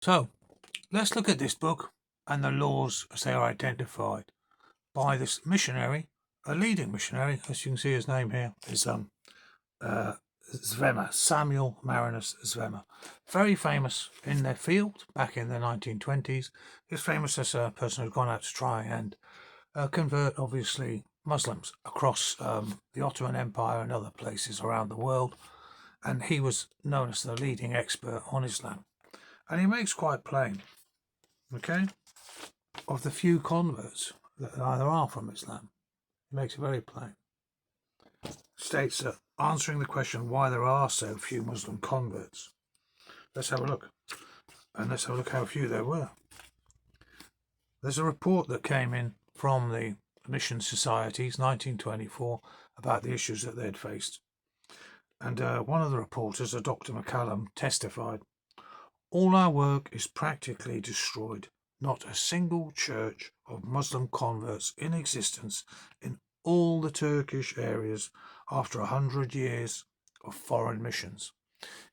So let's look at this book and the laws as they are identified by this missionary, a leading missionary. As you can see, his name here is Zwemer, Samuel Marinus Zwemer. Very famous in their field back in the 1920s. He's famous as a person who's gone out to try and convert, obviously, Muslims across the Ottoman Empire and other places around the world. And he was known as the leading expert on Islam. And he makes quite plain, okay, of the few converts that there are from Islam. He makes it very plain. States that answering the question why there are so few Muslim converts. Let's have a look. And let's have a look how few there were. There's a report that came in from the Mission Societies, 1924, about the issues that they'd faced. And one of the reporters, a Dr. McCallum, testified, "All our work is practically destroyed. Not a single church of Muslim converts in existence in all the Turkish areas after 100 years of foreign missions."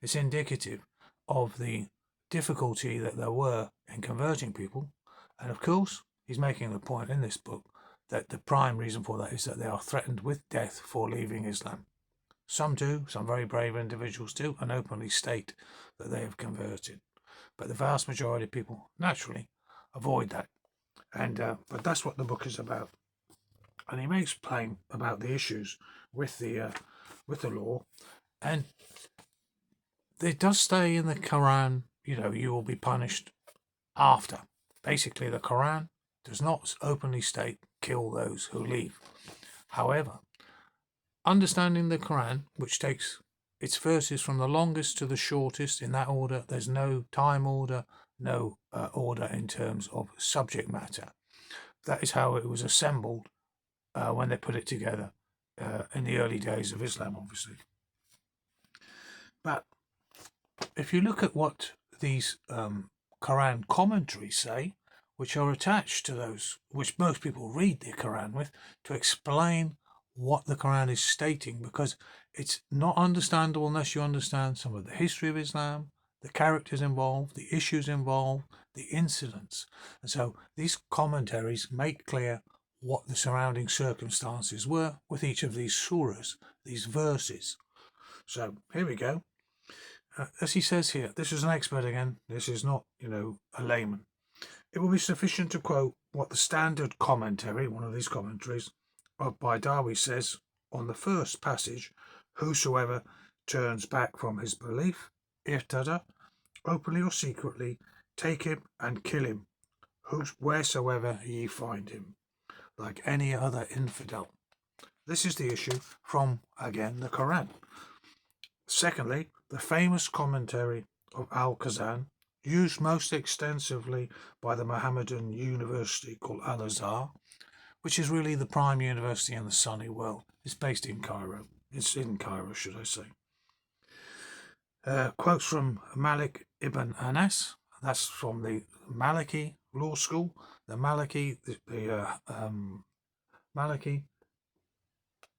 It's indicative of the difficulty that there were in converting people. And of course, he's making the point in this book that the prime reason for that is that they are threatened with death for leaving Islam. Some do, some very brave individuals do, and openly state that they have converted. But the vast majority of people, naturally, avoid that. And but that's what the book is about. And he makes plain about the issues with the law. And it does say in the Quran, you will be punished after. Basically, the Quran does not openly state kill those who leave. However, understanding the Quran, which takes its verses from the longest to the shortest in that order, there's no time order, no order in terms of subject matter. That is how it was assembled when they put it together in the early days of Islam, obviously. But if you look at what these Quran commentaries say, which are attached to those which most people read the Quran with, to explain what the Quran is stating, because it's not understandable unless you understand some of the history of Islam, the characters involved, the issues involved, the incidents. And so these commentaries make clear what the surrounding circumstances were with each of these surahs, these verses. So here we go. As he says here, this is an expert again. This is not, a layman. It will be sufficient to quote what the standard commentary, one of these commentaries, of Baidawi says on the first passage: "Whosoever turns back from his belief, irtada, openly or secretly, take him and kill him, wheresoever ye find him, like any other infidel." This is the issue from, again, the Quran. Secondly, the famous commentary of Al-Kazan, used most extensively by the Mohammedan university called Al-Azhar, which is really the prime university in the Sunni world. It's based in Cairo. It's in Cairo, should I say. Quotes from Malik ibn Anas, that's from the Maliki law school. The Maliki, Maliki,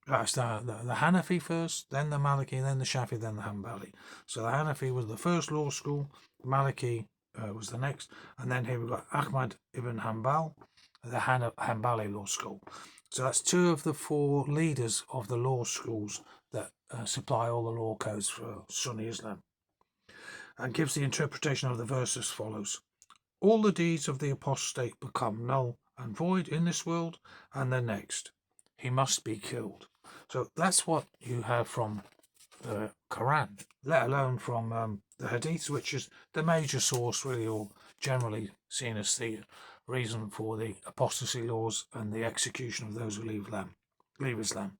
that's the Hanafi first, then the Maliki, then the Shafi, then the Hanbali. So the Hanafi was the first law school, Maliki was the next, and then here we've got Ahmad ibn Hanbal, the Hanbali law school. So that's two of the four leaders of the law schools that supply all the law codes for Sunni Islam, and gives the interpretation of the verse as follows: "All the deeds of the apostate become null and void in this world and the next. He must be killed." So that's what you have from the Quran, let alone from the Hadiths, which is the major source, really, or generally seen as the reason for the apostasy laws and the execution of those who leave Islam.